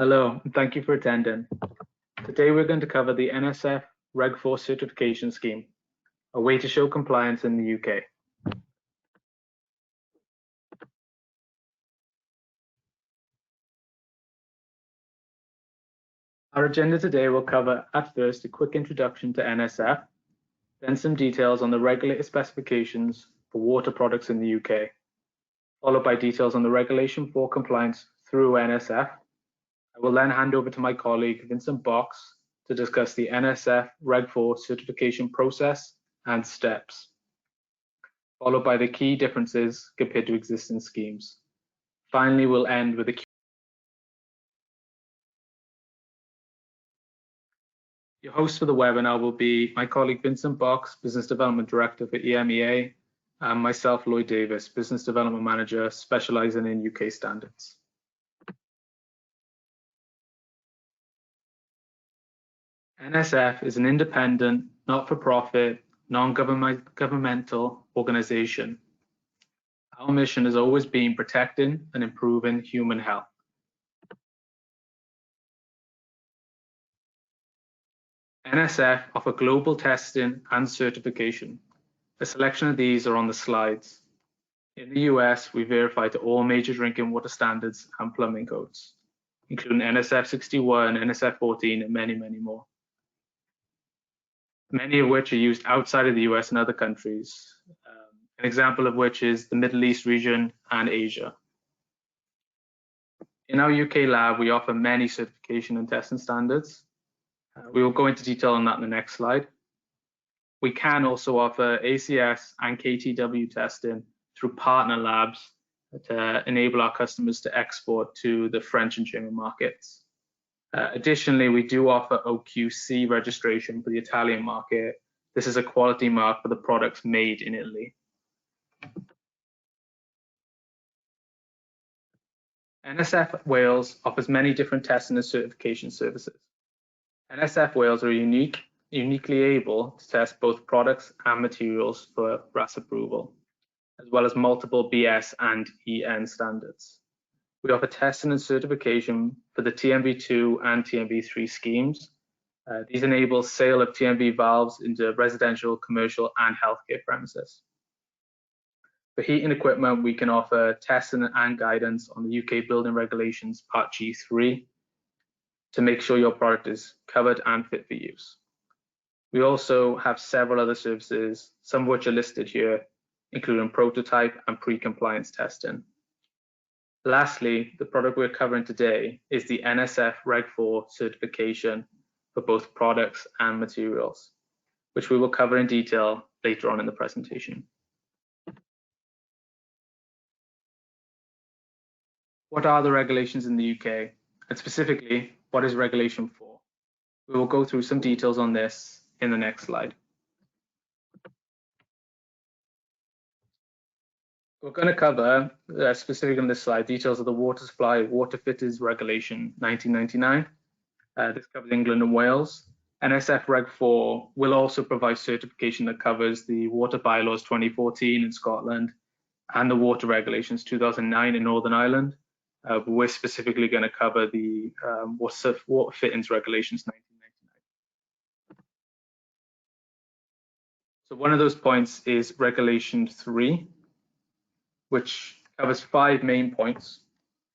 Hello, and thank you for attending. Today we're going to cover the NSF REG4 certification scheme, a way to show compliance in the UK. Our agenda today will cover, at first, a quick introduction to NSF, then some details on the regulator specifications for water products in the UK, followed by details on the regulation for compliance through NSF. I will then hand over to my colleague, Vincent Boks, to discuss the NSF REG4 certification process and steps, followed by the key differences compared to existing schemes. Finally, we'll end with a Q&A. Your host for the webinar will be my colleague Vincent Boks, Business Development Director for EMEA, and myself, Lloyd Davies, Business Development Manager, specializing in UK standards. NSF is an independent, not-for-profit, non-governmental organization. Our mission has always been protecting and improving human health. NSF offer global testing and certification. A selection of these are on the slides. In the US, we verify to all major drinking water standards and plumbing codes, including NSF 61, NSF 14, and many, many more. Many of which are used outside of the US and other countries, an example of which is the Middle East region and Asia. In our UK lab, we offer many certification and testing standards. We will go into detail on that in the next slide. We can also offer ACS and KTW testing through partner labs to enable our customers to export to the French and German markets. Additionally, we do offer OQC registration for the Italian market. This is a quality mark for the products made in Italy. NSF Wales offers many different testing and certification services. NSF Wales are uniquely able to test both products and materials for RAS approval, as well as multiple BS and EN standards. We offer testing and certification for the TMV2 and TMV3 schemes. These enable sale of TMV valves into residential, commercial, and healthcare premises. For heating equipment, we can offer testing and guidance on the UK Building Regulations Part G3 to make sure your product is covered and fit for use. We also have several other services, some of which are listed here, including prototype and pre-compliance testing. Lastly, the product we're covering today is the NSF REG4 certification for both products and materials, which we will cover in detail later on in the presentation. What are the regulations in the UK? And specifically, what is Regulation 4? We will go through some details on this in the next slide. We're going to cover, specifically on this slide, details of the Water Supply Water Fitters Regulation 1999. This covers England and Wales. NSF REG4 will also provide certification that covers the Water Bylaws 2014 in Scotland and the Water Regulations 2009 in Northern Ireland. But we're specifically going to cover the Water Fittings Regulations 1999. So one of those points is Regulation 3. Which covers 5 main points.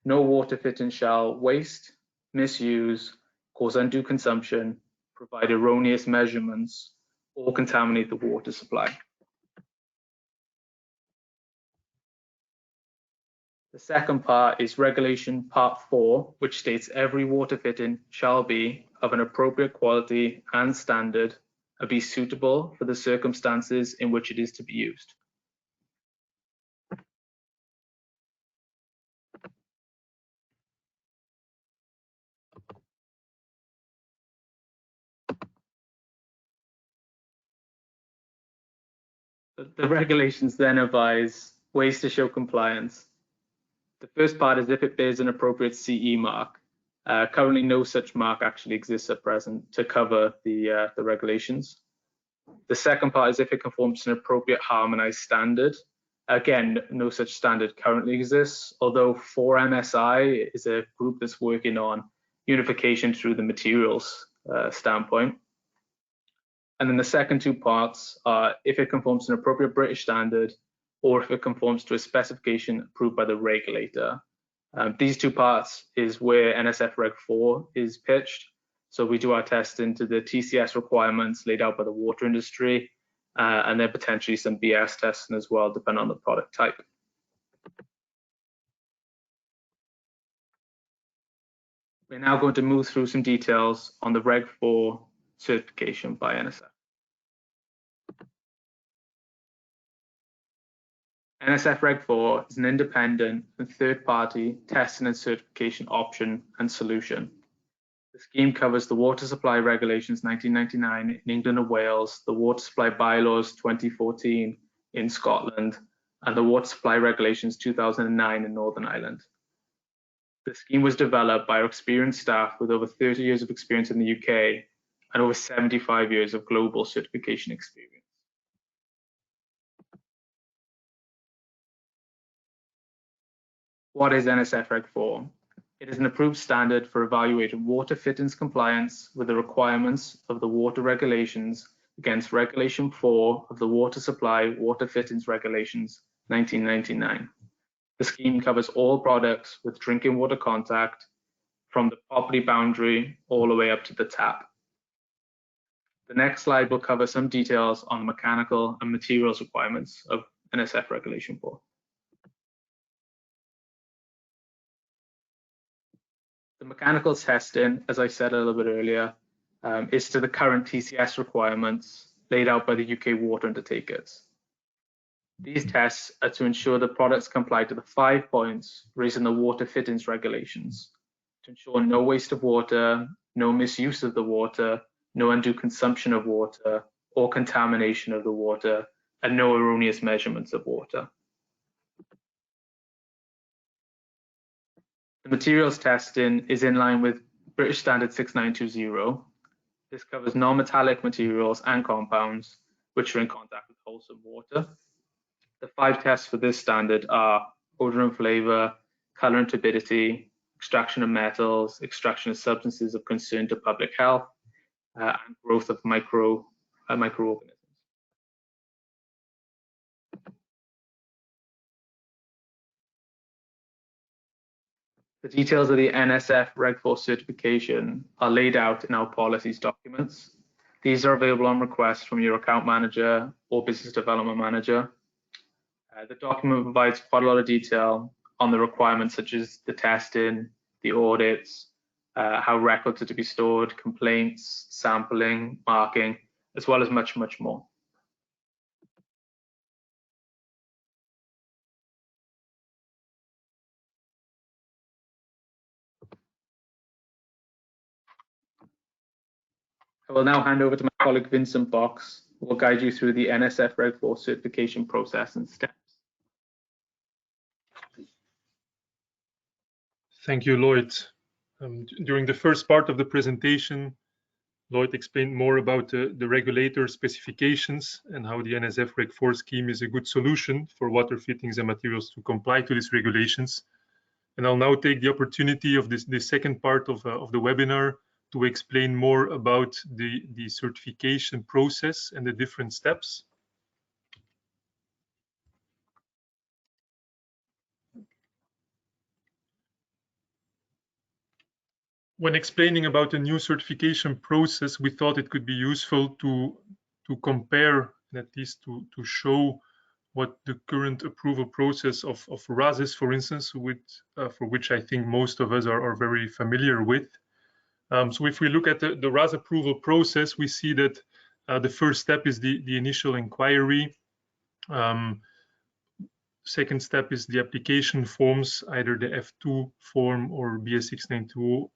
No water fitting shall waste, misuse, cause undue consumption, provide erroneous measurements, or contaminate the water supply. The second part is Regulation Part 4, which states every water fitting shall be of an appropriate quality and standard and be suitable for the circumstances in which it is to be used. The regulations then advise ways to show compliance. The first part is if it bears an appropriate CE mark. Currently, no such mark actually exists at present to cover the regulations. The second part is if it conforms to an appropriate harmonized standard. Again, no such standard currently exists, although 4MSI is a group that's working on unification through the materials standpoint. And then the second two parts are if it conforms to an appropriate British standard or if it conforms to a specification approved by the regulator. These two parts is where NSF REG4 is pitched. So we do our testing to the TCS requirements laid out by the water industry, and then potentially some BS testing as well, depending on the product type. We're now going to move through some details on the REG4 certification by NSF. NSF REG4 is an independent and third-party testing and certification option and solution. The scheme covers the Water Supply Regulations 1999 in England and Wales, the Water Supply Bylaws 2014 in Scotland, and the Water Supply Regulations 2009 in Northern Ireland. The scheme was developed by our experienced staff with over 30 years of experience in the UK and over 75 years of global certification experience. What is NSF REG4? It is an approved standard for evaluating water fittings compliance with the requirements of the water regulations against Regulation 4 of the Water Supply Water Fittings Regulations 1999. The scheme covers all products with drinking water contact from the property boundary all the way up to the tap. The next slide will cover some details on the mechanical and materials requirements of NSF Regulation 4. The mechanical testing, as I said a little bit earlier, is to the current TCS requirements laid out by the UK water undertakers. These tests are to ensure the products comply to the 5 points raised in the water fittings regulations, to ensure no waste of water, no misuse of the water, no undue consumption of water or contamination of the water, and no erroneous measurements of water. The materials testing is in line with British Standard 6920. This covers non-metallic materials and compounds which are in contact with wholesome water. The 5 tests for this standard are odor and flavor, color and turbidity, extraction of metals, extraction of substances of concern to public health, and growth of microorganisms. The details of the NSF REG4 certification are laid out in our policies documents. These are available on request from your account manager or business development manager. The document provides quite a lot of detail on the requirements such as the testing, the audits, how records are to be stored, complaints, sampling, marking, as well as much, much more. I will now hand over to my colleague Vincent Boks, who will guide you through the NSF REG4 certification process and steps. Thank you, Lloyd. During the first part of the presentation, Lloyd explained more about the regulator specifications and how the NSF REG4 scheme is a good solution for water fittings and materials to comply to these regulations. And I'll now take the opportunity of this second part of the webinar to explain more about the certification process and the different steps. When explaining about the new certification process, we thought it could be useful to compare, and at least to show what the current approval process of RAS is, for instance, for which I think most of us are very familiar with. So if we look at the RAS approval process, we see that the first step is the initial inquiry. Second step is the application forms, either the F2 form or BS 6920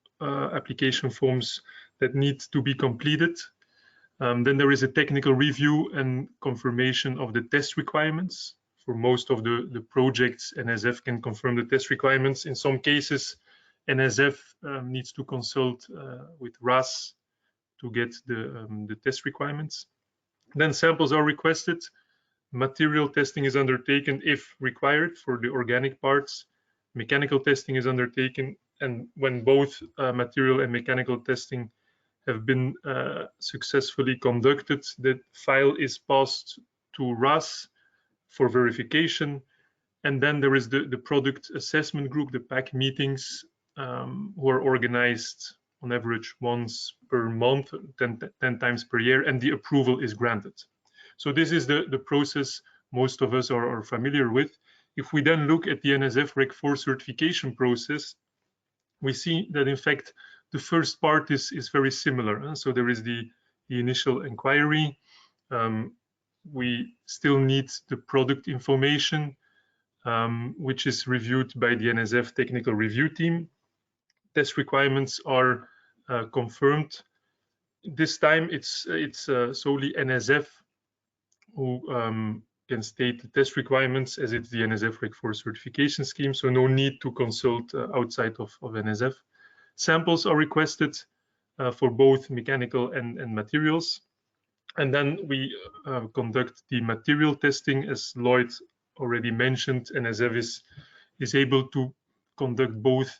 application forms that need to be completed. Then there is a technical review and confirmation of the test requirements. For most of the projects, NSF can confirm the test requirements. In some cases, NSF needs to consult with RAS to get the test requirements. Then samples are requested. Material testing is undertaken if required for the organic parts. Mechanical testing is undertaken, and when both material and mechanical testing have been successfully conducted, the file is passed to RAS for verification. And then there is the product assessment group, the PAC meetings, who are organized on average once per month, 10 times per year, and the approval is granted. So this is the process most of us are familiar with. If we then look at the NSF REG4 certification process, we see that in fact the first part is very similar. So there is the initial inquiry. We still need the product information, which is reviewed by the NSF technical review team. Test requirements are confirmed. This time it's solely NSF who can state the test requirements, as it's the NSF REG4 certification scheme, so no need to consult outside of NSF. Samples are requested for both mechanical and materials. And then we conduct the material testing. As Lloyd already mentioned, NSF is able to conduct both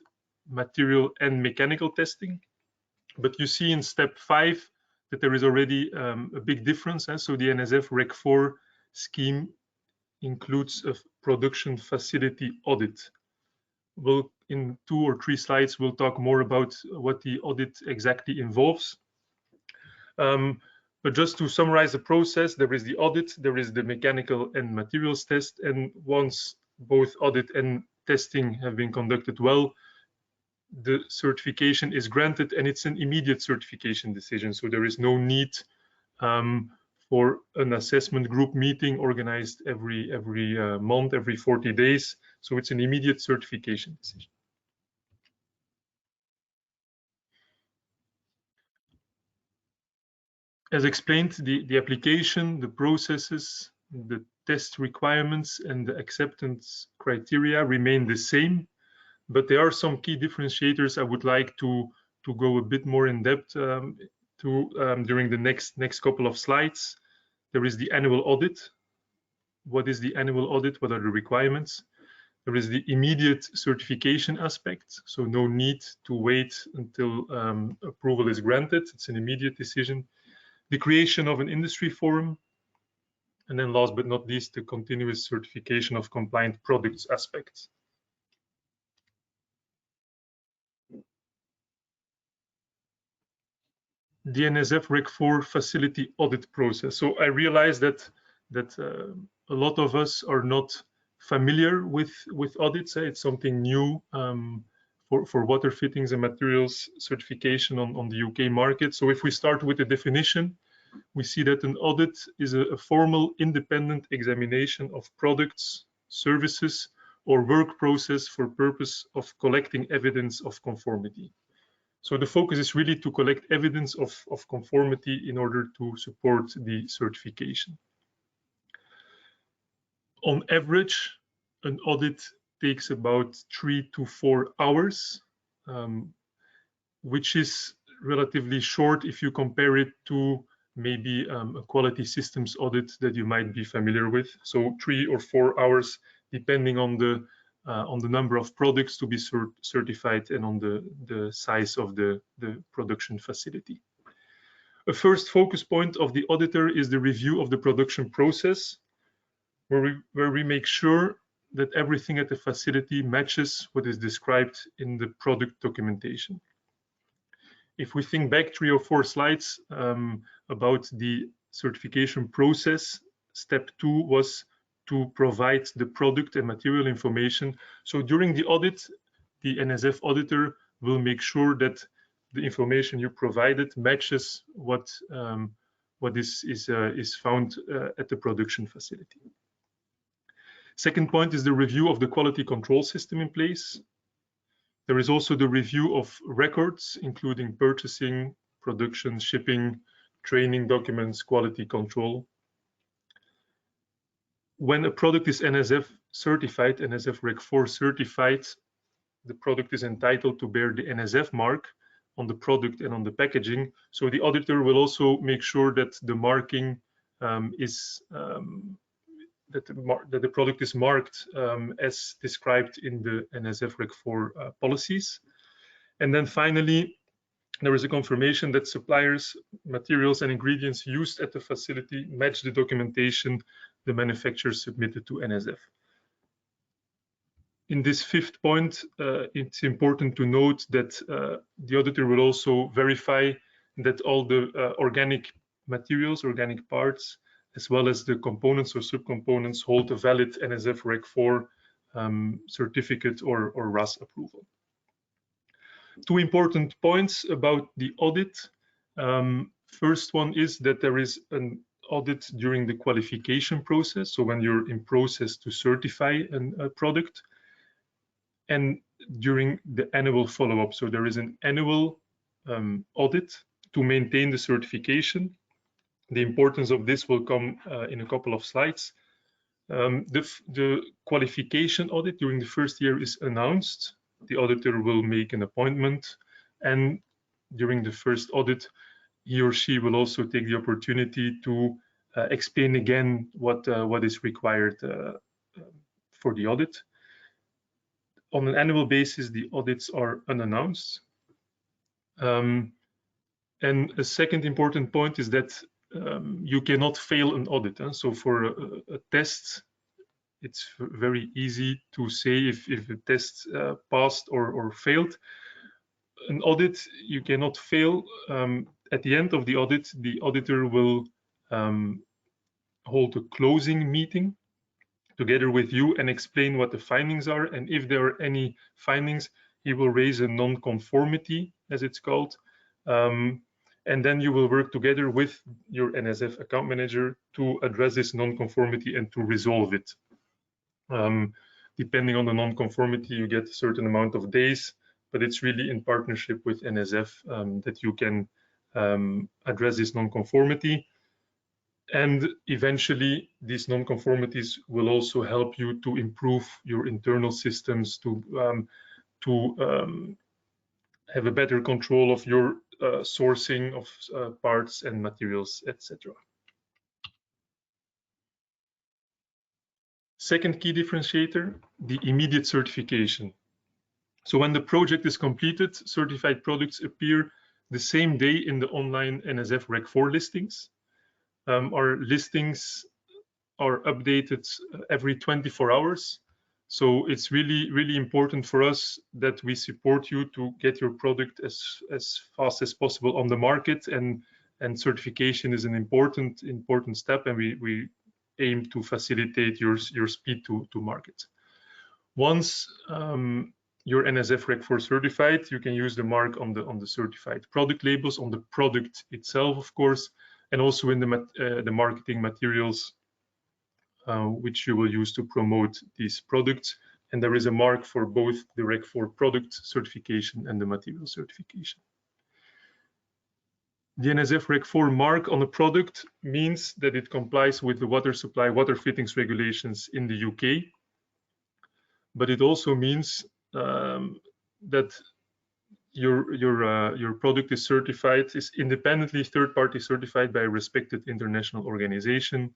material and mechanical testing. But you see in step 5 that there is already a big difference. So the NSF REG4 scheme includes a production facility audit. In 2 or 3 slides, we'll talk more about what the audit exactly involves. But just to summarize the process, there is the audit, there is the mechanical and materials test, and once both audit and testing have been conducted well, the certification is granted, and it's an immediate certification decision. So there is no need for an assessment group meeting organized every month, every 40 days. So it's an immediate certification decision. As explained, the application, the processes, the test requirements, and the acceptance criteria remain the same, but there are some key differentiators I would like to go a bit more in depth during the next couple of slides. There is the annual audit. What is the annual audit? What are the requirements? There is the immediate certification aspect, so no need to wait until approval is granted. It's an immediate decision. The creation of an industry forum, and then last but not least, the continuous certification of compliant products aspects. The NSF REG4 facility audit process. So I realize that a lot of us are not familiar with audits. It's something new for water fittings and materials certification on the UK market. So if we start with the definition, we see that an audit is a formal independent examination of products, services, or work process for purpose of collecting evidence of conformity. So the focus is really to collect evidence of conformity in order to support the certification. On average, an audit takes about 3 to 4 hours, which is relatively short if you compare it to maybe a quality systems audit that you might be familiar with. So 3 or 4 hours, depending on the number of products to be certified and on the size of the production facility. A first focus point of the auditor is the review of the production process, where we make sure that everything at the facility matches what is described in the product documentation. If we think back 3 or 4 slides about the certification process, step 2 was to provide the product and material information. So during the audit, the NSF auditor will make sure that the information you provided matches what is found at the production facility. Second point is the review of the quality control system in place. There is also the review of records, including purchasing, production, shipping, training documents, quality control. When a product is NSF certified, NSF REG4 certified, the product is entitled to bear the NSF mark on the product and on the packaging. So the auditor will also make sure that the marking that the product is marked as described in the NSF REG4 policies. And then finally, there is a confirmation that suppliers, materials, and ingredients used at the facility match the documentation the manufacturer submitted to NSF. In this fifth point, it's important to note that the auditor will also verify that all the organic materials, organic parts, as well as the components or subcomponents hold a valid NSF REG4 certificate or RAS approval. Two important points about the audit. First one is that there is an audit during the qualification process, so when you're in process to certify a product, and during the annual follow-up. So there is an annual audit to maintain the certification. The importance of this will come in a couple of slides. The qualification audit during the first year is announced. The auditor will make an appointment, and during the first audit, he or she will also take the opportunity to explain again what is required for the audit. On an annual basis, the audits are unannounced. And a second important point is that you cannot fail an audit. So for a test, it's very easy to say if a test passed or failed. An audit, you cannot fail. At the end of the audit, the auditor will hold a closing meeting together with you and explain what the findings are. And if there are any findings, he will raise a non-conformity, as it's called. And then you will work together with your NSF account manager to address this non-conformity and to resolve it. Depending on the non-conformity, you get a certain amount of days, but it's really in partnership with NSF that you can address this non-conformity. And eventually, these non-conformities will also help you to improve your internal systems, to have a better control of your sourcing of parts and materials, etc. Second key differentiator, the immediate certification. So when the project is completed, certified products appear the same day in the online NSF REG4 listings. Our listings are updated every 24 hours. So it's really important for us that we support you to get your product as fast as possible on the market, and certification is an important step, and we aim to facilitate your speed to market. Once your NSF REG4 certified, you can use the mark on the certified product labels, on the product itself, of course, and also in the marketing materials which you will use to promote these products. And there is a mark for both the REG4 product certification and the material certification. The NSF REG4 mark on a product means that it complies with the water supply, water fittings regulations in the UK. But it also means that your product is certified, is independently third-party certified by a respected international organization.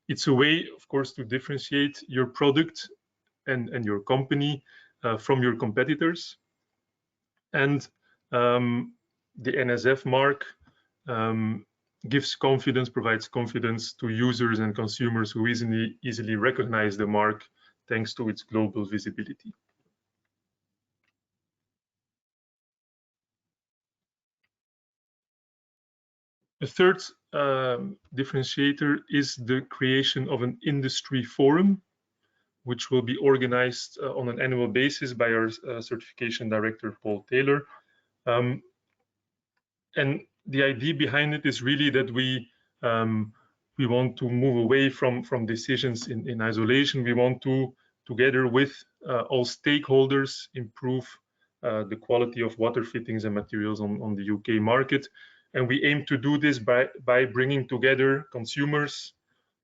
It's a way, of course, to differentiate your product and your company from your competitors. And the NSF mark gives confidence, provides confidence to users and consumers who easily recognize the mark thanks to its global visibility. A third differentiator is the creation of an industry forum, which will be organized on an annual basis by our certification director, Paul Taylor. And the idea behind it is really that we want to move away from decisions in isolation. We want to, together with all stakeholders, improve the quality of water fittings and materials on the UK market. And we aim to do this by bringing together consumers,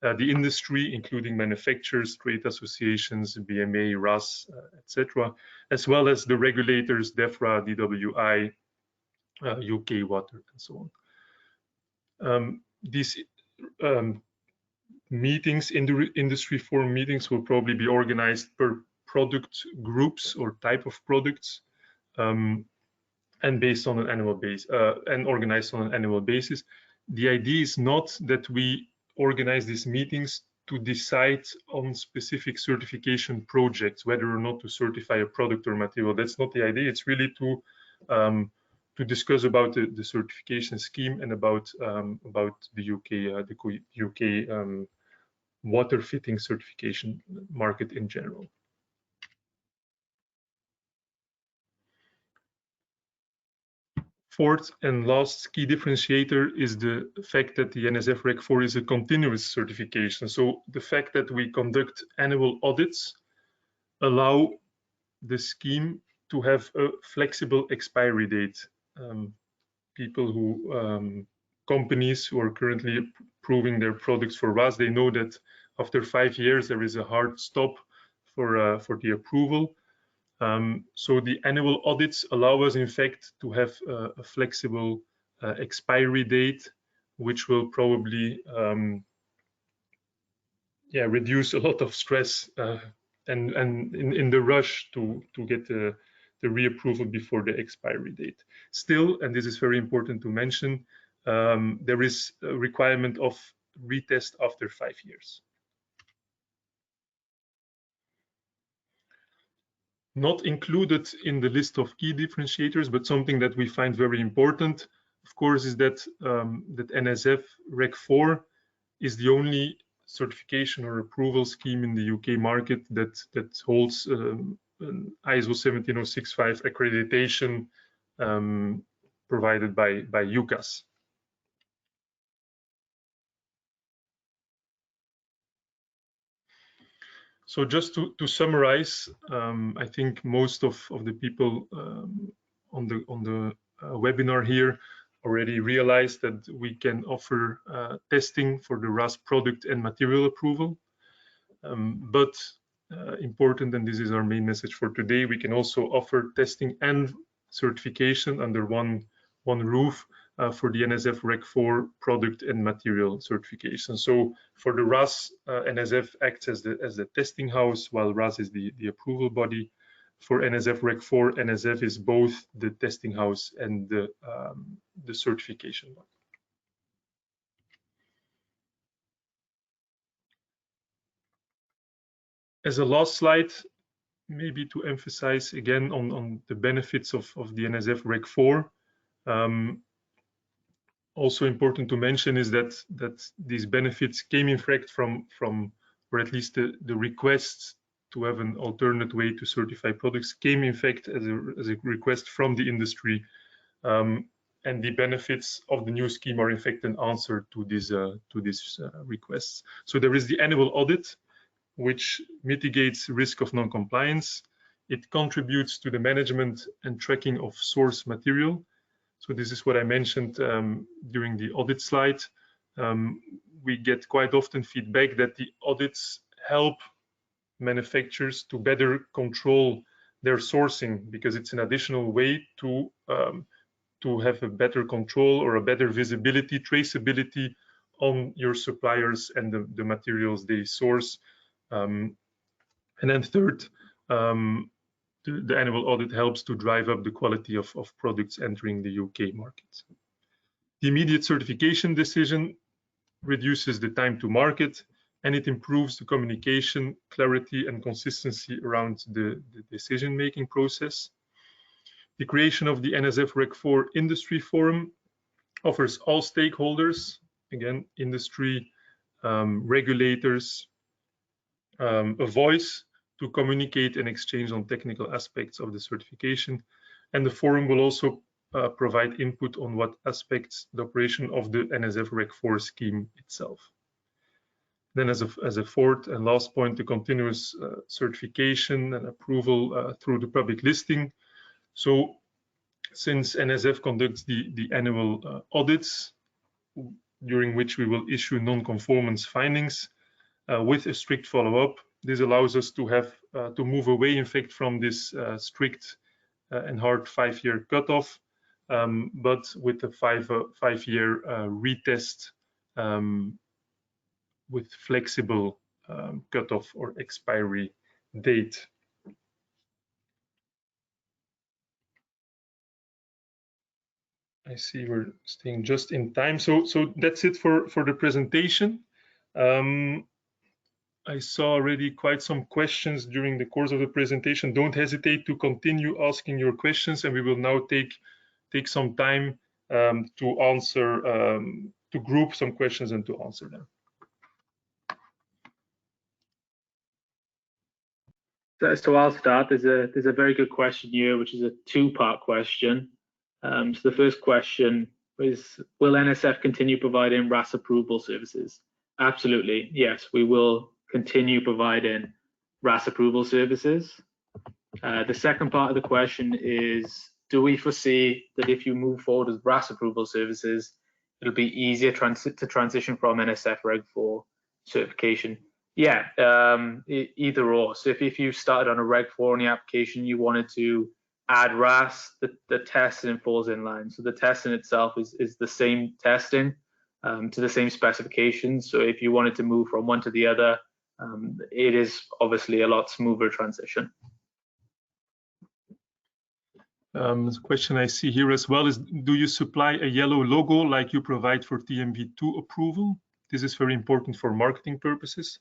the industry, including manufacturers, trade associations, BMA, RAS, etc., as well as the regulators, DEFRA, DWI, UK Water, and so on. These meetings, industry forum meetings, will probably be organized per product groups or type of products. and based on an annual base and organized on an annual basis. The idea is not that we organize these meetings to decide on specific certification projects, whether or not to certify a product or material. That's not the idea. It's really to discuss about the certification scheme and about the UK water fitting certification market in general. Fourth and last key differentiator is the fact that the NSF REG4 is a continuous certification. So the fact that we conduct annual audits allow the scheme to have a flexible expiry date. Companies who are currently approving their products for RAS, they know that after 5 years there is a hard stop for the approval. So the annual audits allow us, in fact, to have a flexible expiry date, which will probably reduce a lot of stress and in the rush to get the reapproval before the expiry date. Still, and this is very important to mention, there is a requirement of retest after 5 years. Not included in the list of key differentiators, but something that we find very important, of course, is that that NSF REG4 is the only certification or approval scheme in the UK market that holds an ISO 17065 accreditation provided by UCAS. So just to summarize, I think most of the people on the webinar here already realized that we can offer testing for the RAS product and material approval. But important, and this is our main message for today, we can also offer testing and certification under one roof for the NSF REG4 product and material certification. So for the RAS, NSF acts as the testing house, while RAS is the approval body. For NSF REG4, NSF is both the testing house and the certification one. As a last slide, maybe to emphasize again on the benefits of the NSF REG4. Also important to mention is that these benefits came in fact from or at least the requests to have an alternate way to certify products came in fact as a request from the industry, and the benefits of the new scheme are in fact an answer to these requests. So there is the annual audit, which mitigates risk of non-compliance. It contributes to the management and tracking of source material. So this is what I mentioned during the audit slide. We get quite often feedback that the audits help manufacturers to better control their sourcing, because it's an additional way to have a better control or a better visibility, traceability on your suppliers and the materials they source. And then third, the annual audit helps to drive up the quality of products entering the UK market. The immediate certification decision reduces the time to market, and it improves the communication, clarity, and consistency around the decision-making process. The creation of the NSF REG4 Industry Forum offers all stakeholders, again, industry, regulators, a voice to communicate and exchange on technical aspects of the certification. And the forum will also provide input on what aspects the operation of the NSF REG4 scheme itself. Then as a fourth and last point, the continuous certification and approval through the public listing. So since NSF conducts the annual audits, during which we will issue non-conformance findings with a strict follow-up, this allows us to have to move away, in fact, from this strict and hard 5-year cutoff, but with a 5-year retest with flexible cutoff or expiry date. I see we're staying just in time. So that's it for the presentation. I saw already quite some questions during the course of the presentation. Don't hesitate to continue asking your questions, and we will now take some time to answer, to group some questions and to answer them. So I'll start. There's a very good question here, which is a two-part question. So the first question is, will NSF continue providing RAS approval services? Absolutely, yes, we will continue providing RAS approval services. The second part of the question is, do we foresee that if you move forward with RAS approval services, it'll be easier to transition from NSF REG4 certification? Yeah, either or. So if you started on a REG4 on the application, you wanted to add RAS, the testing falls in line. So the testing itself is the same testing to the same specifications. So if you wanted to move from one to the other, it is obviously a lot smoother transition. The question I see here as well is, do you supply a yellow logo like you provide for TMV2 approval? This is very important for marketing purposes.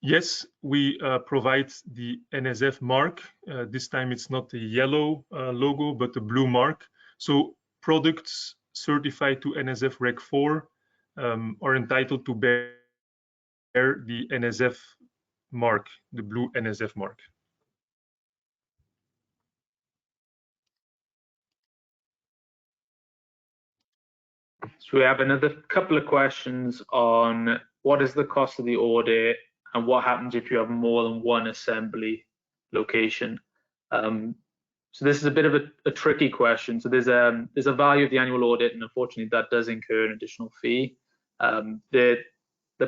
Yes, we provide the NSF mark. This time it's not a yellow logo, but a blue mark. So products certified to NSF REG4 are entitled to bear the NSF mark, the blue NSF mark. So we have another couple of questions on what is the cost of the audit and what happens if you have more than one assembly location. So this is a bit of a tricky question. So there's a value of the annual audit, and unfortunately that does incur an additional fee. The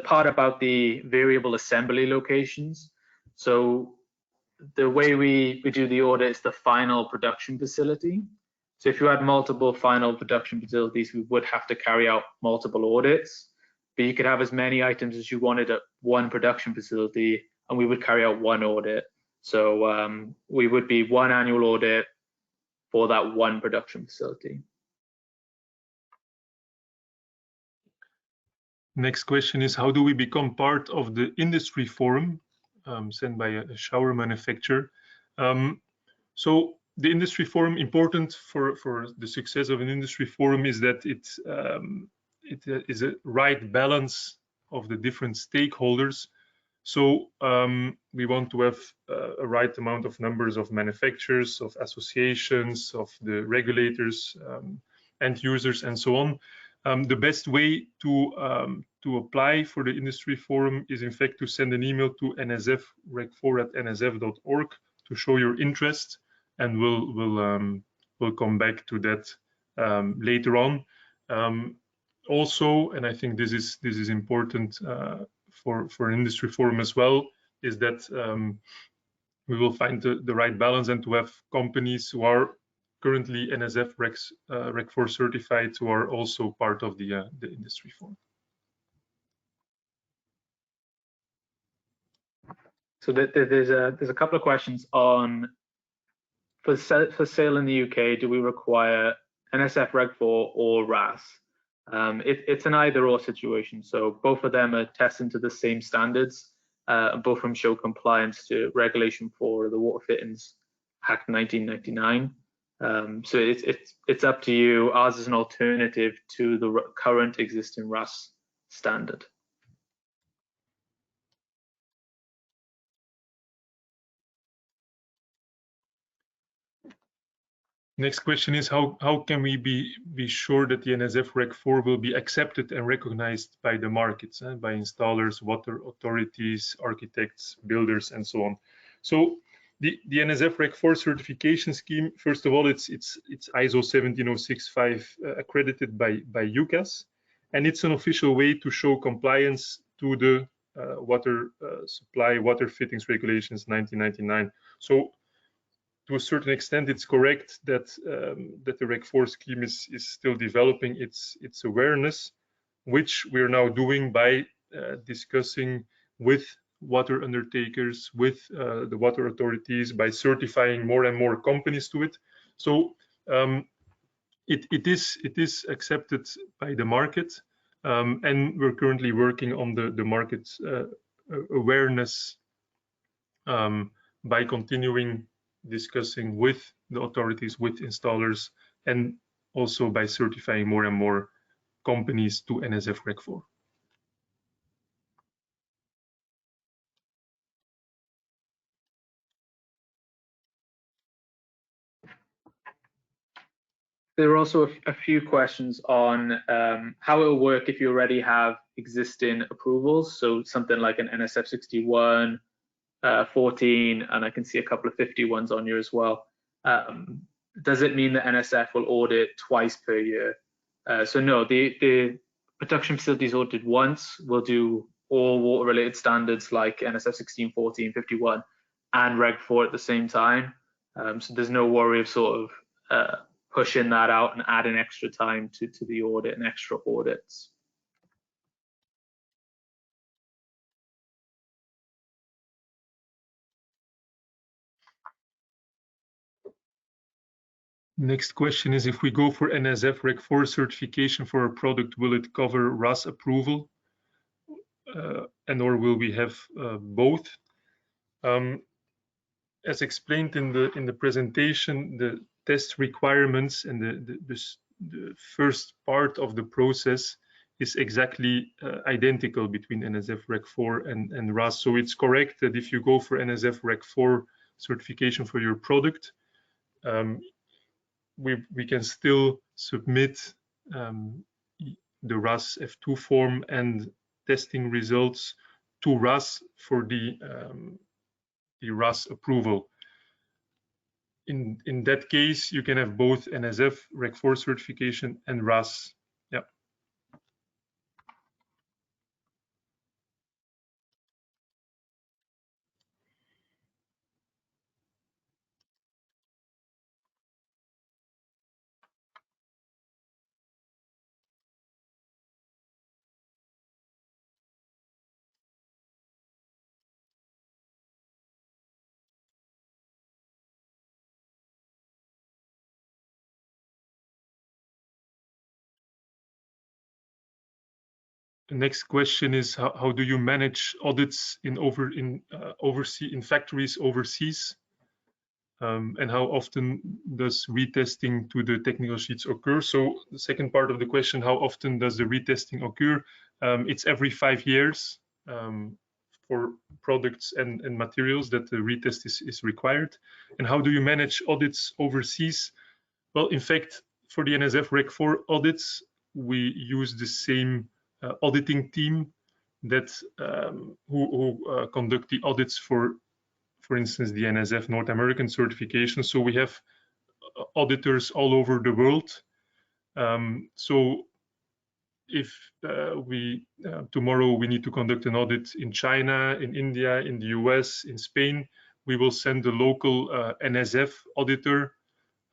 part about the variable assembly locations. So the way we do the audit is the final production facility. So if you had multiple final production facilities, we would have to carry out multiple audits, but you could have as many items as you wanted at one production facility, and we would carry out one audit. So we would be one annual audit for that one production facility. Next question is, how do we become part of the industry forum sent by a shower manufacturer? So the industry forum, important for the success of an industry forum is that it is a right balance of the different stakeholders. So we want to have a right amount of numbers of manufacturers, of associations, of the regulators, end users, and so on. The best way to apply for the industry forum is in fact to send an email to nsfreg4@nsf.org to show your interest, and we'll come back to that later on. Also, and I think this is important for an industry forum as well, is that we will find the right balance and to have companies who are currently NSF REG4 certified who are also part of the industry forum. So there's a couple of questions on, for sale in the UK, do we require NSF REG4 or RAS? It's an either-or situation. So both of them are testing to the same standards, and both of them show compliance to Regulation 4 of the Water Fittings Act 1999. So it's up to you. Ours is an alternative to the current existing RAS standard. Next question is, how can we be sure that the NSF REG4 will be accepted and recognized by the markets, by installers, water authorities, architects, builders, and so on? So the NSF REG4 certification scheme, first of all, it's ISO 17065 accredited by UCAS, and it's an official way to show compliance to the water supply, water fittings regulations 1999. So to a certain extent, it's correct that that the REG4 scheme is still developing its awareness, which we are now doing by discussing with water undertakers, with the water authorities, by certifying more and more companies to it. So it is accepted by the market, and we're currently working on the market awareness by continuing discussing with the authorities, with installers, and also by certifying more and more companies to NSF REG4. There are also a few questions on how it will work if you already have existing approvals. So something like an NSF 61, 14, and I can see a couple of 51s on here as well. Does it mean that NSF will audit twice per year? So no, the production facilities audited once. Will do all water-related standards like NSF 16, 14, 51, and Reg 4 at the same time. So there's no worry of sort of pushing that out and adding extra time to the audit and extra audits. Next question is, if we go for NSF REG4 certification for a product, will it cover RAS approval? And or will we have both? As explained in the presentation, the test requirements and the first part of the process is exactly identical between NSF REG4 and RAS. So it's correct that if you go for NSF REG4 certification for your product, we can still submit the RAS F2 form and testing results to RAS for the RAS approval. In that case, you can have both NSF REG4 certification and RAS. Yeah. The next question is, how do you manage audits in factories overseas? And how often does retesting to the technical sheets occur? So the second part of the question, how often does the retesting occur? It's every 5 years for products and materials that the retest is required. And how do you manage audits overseas? Well, in fact, for the NSF REG4 audits, we use the same auditing team that who conduct the audits for instance, the NSF North American certification. So we have auditors all over the world. So if tomorrow we need to conduct an audit in China, in India, in the US, in Spain, we will send the local NSF auditor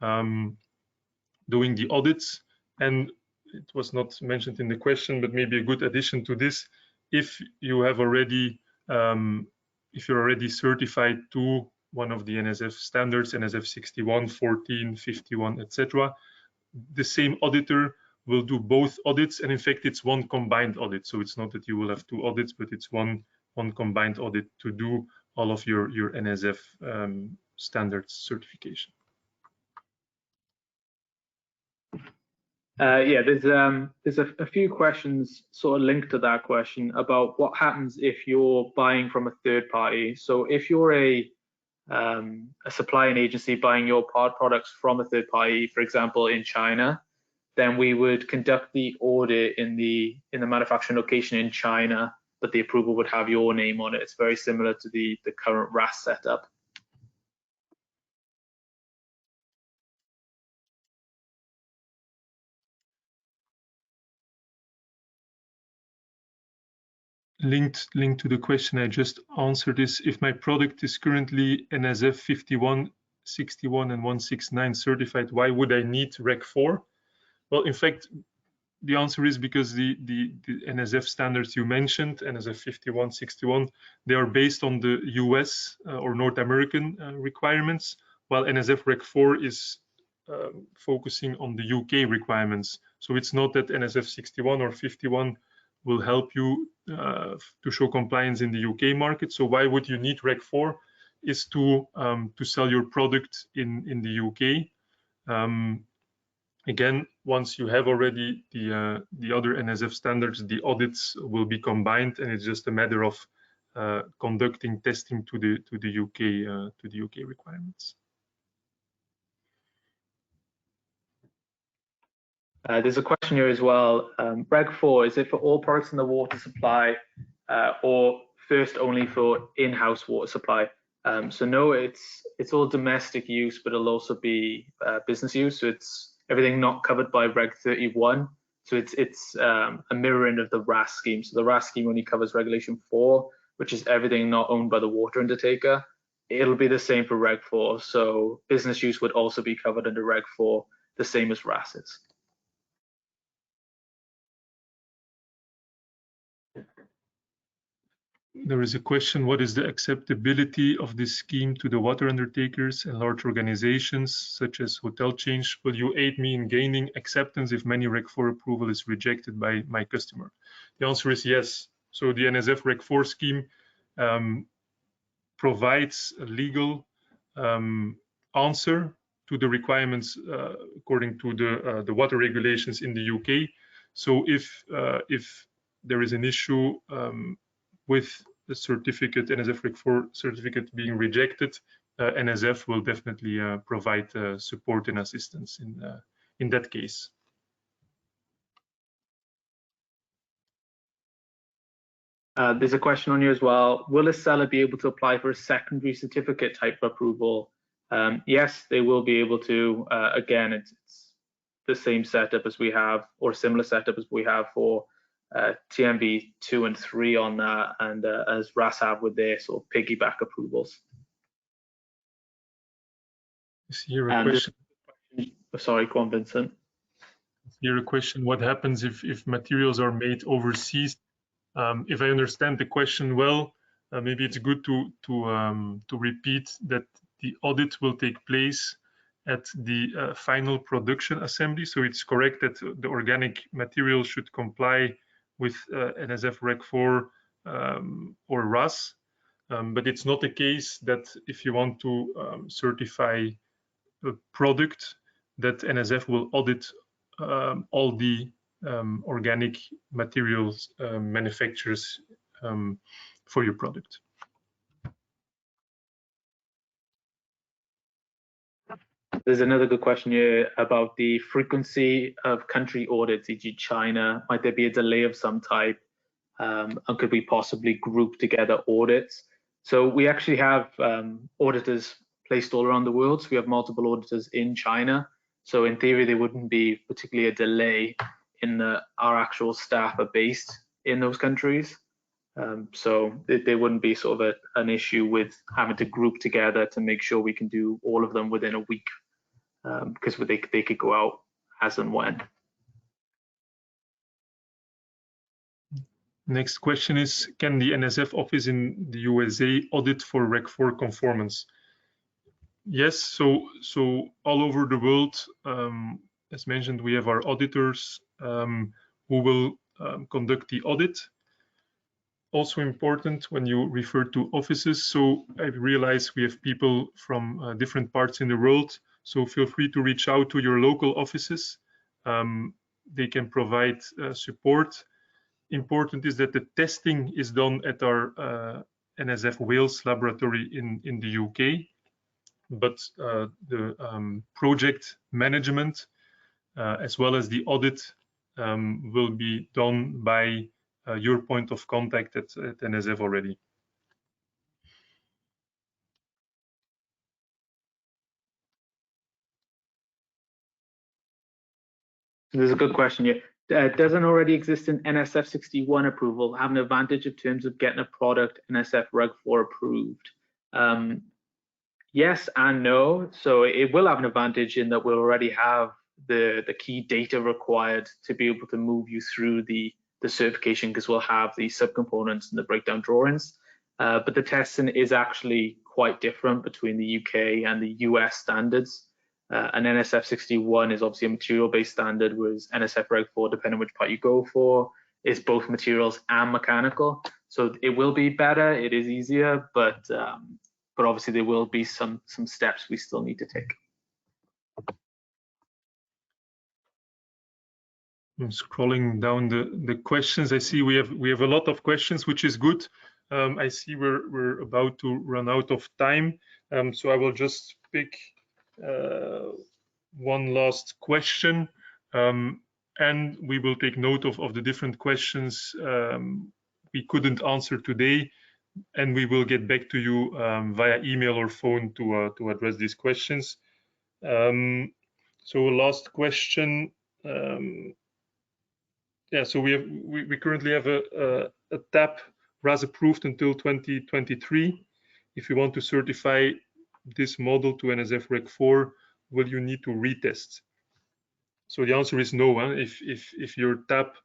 doing the audits. And it was not mentioned in the question, but maybe a good addition to this, if you have already if you're already certified to one of the NSF standards, NSF 61, 14, 51, etc., the same auditor will do both audits, and in fact it's one combined audit. So it's not that you will have 2 audits, but it's one combined audit to do all of your NSF standards certification. Yeah, there's a few questions sort of linked to that question about what happens if you're buying from a third party. So if you're a supplying agency buying your products from a third party, for example, in China, then we would conduct the audit in the manufacturing location in China, but the approval would have your name on it. It's very similar to the current RAS setup. Linked to the question I just answered is, if my product is currently NSF 51, 61, and 169 certified, why would I need REG4? Well, in fact, the answer is because the NSF standards you mentioned, NSF 51, 61, they are based on the US or North American requirements, while NSF REG4 is focusing on the UK requirements. So it's not that NSF 61 or 51 will help you to show compliance in the UK market. So why would you need Reg 4? Is to sell your product in the UK. Again, once you have already the other NSF standards, the audits will be combined, and it's just a matter of conducting testing to the UK requirements. There's a question here as well. Reg 4, is it for all products in the water supply or first only for in-house water supply? So no, it's all domestic use, but it'll also be business use. So it's everything not covered by Reg 31. So it's a mirroring of the RAS scheme. So the RAS scheme only covers Regulation 4, which is everything not owned by the water undertaker. It'll be the same for Reg 4. So business use would also be covered under Reg 4, the same as RAS is. There is a question, what is the acceptability of this scheme to the water undertakers and large organizations such as hotel chains? Will you aid me in gaining acceptance if many Reg 4 approval is rejected by my customer? The answer is yes. So the NSF Reg 4 scheme provides a legal answer to the requirements according to the water regulations in the UK. So if there is an issue with the certificate, NSF Reg 4 certificate being rejected, NSF will definitely provide support and assistance in that case. There's a question on here as well. Will a seller be able to apply for a secondary certificate type of approval? Yes, they will be able to. Again, it's the same setup as we have, or similar setup as we have for TMV 2 and 3 on that, and as RAS have with their sort of piggyback approvals. Here a question. Sorry, go on, Vincent. Here a question: what happens if materials are made overseas? If I understand the question well, maybe it's good to repeat that the audit will take place at the final production assembly. So it's correct that the organic material should comply with NSF Reg 4 or RAS, but it's not the case that if you want to certify a product, that NSF will audit all the organic materials manufacturers for your product. There's another good question here about the frequency of country audits, e.g. China. Might there be a delay of some type? And could we possibly group together audits? So we actually have auditors placed all around the world. So we have multiple auditors in China. So in theory, there wouldn't be particularly a delay in our actual staff are based in those countries. So there wouldn't be sort of an issue with having to group together to make sure we can do all of them within a week, because they could go out as and when. Next question is, can the NSF office in the USA audit for Reg 4 conformance? Yes, so all over the world, as mentioned, we have our auditors who will conduct the audit. Also important when you refer to offices, so I realize we have people from different parts in the world, so feel free to reach out to your local offices. They can provide support. Important is that the testing is done at our NSF Wales laboratory in the UK, but the project management as well as the audit will be done by your point of contact at NSF already. There's a good question here. Does an already existing NSF 61 approval have an advantage in terms of getting a product NSF Reg 4 approved? Yes and no. So it will have an advantage in that we'll already have the key data required to be able to move you through the certification, because we'll have the subcomponents and the breakdown drawings. But the testing is actually quite different between the UK and the US standards. And NSF 61 is obviously a material-based standard, whereas NSF REG4, depending on which part you go for, is both materials and mechanical. So it will be better, it is easier, but obviously there will be some steps we still need to take. I'm scrolling down the questions. I see we have a lot of questions, which is good. I see we're about to run out of time, so I will just pick one last question, and we will take note of the different questions we couldn't answer today, and we will get back to you via email or phone to address these questions. So last question. Yeah, so we currently have a TAP RAS approved until 2023. If you want to certify this model to NSF REG4, will you need to retest? So the answer is no. If your TAP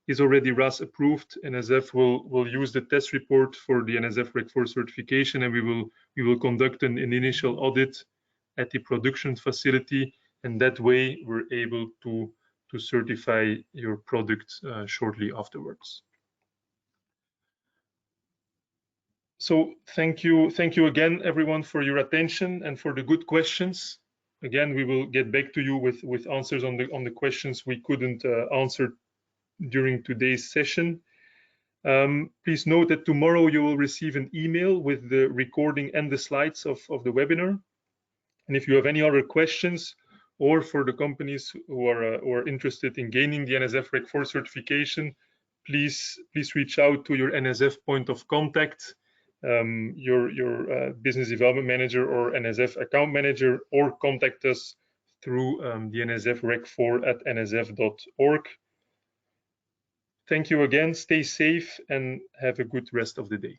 is already RAS approved, NSF will use the test report for the NSF REG4 certification, and we will conduct an initial audit at the production facility, and that way we're able to certify your product shortly afterwards. So thank you again, everyone, for your attention and for the good questions. Again, we will get back to you with answers on the questions we couldn't answer during today's session. Please note that tomorrow you will receive an email with the recording and the slides of the webinar. And if you have any other questions, or for the companies who are interested in gaining the NSF REG4 certification, please reach out to your NSF point of contact, your business development manager or NSF account manager, or contact us through the NSF REG4@nsf.org. Thank you again, stay safe, and have a good rest of the day.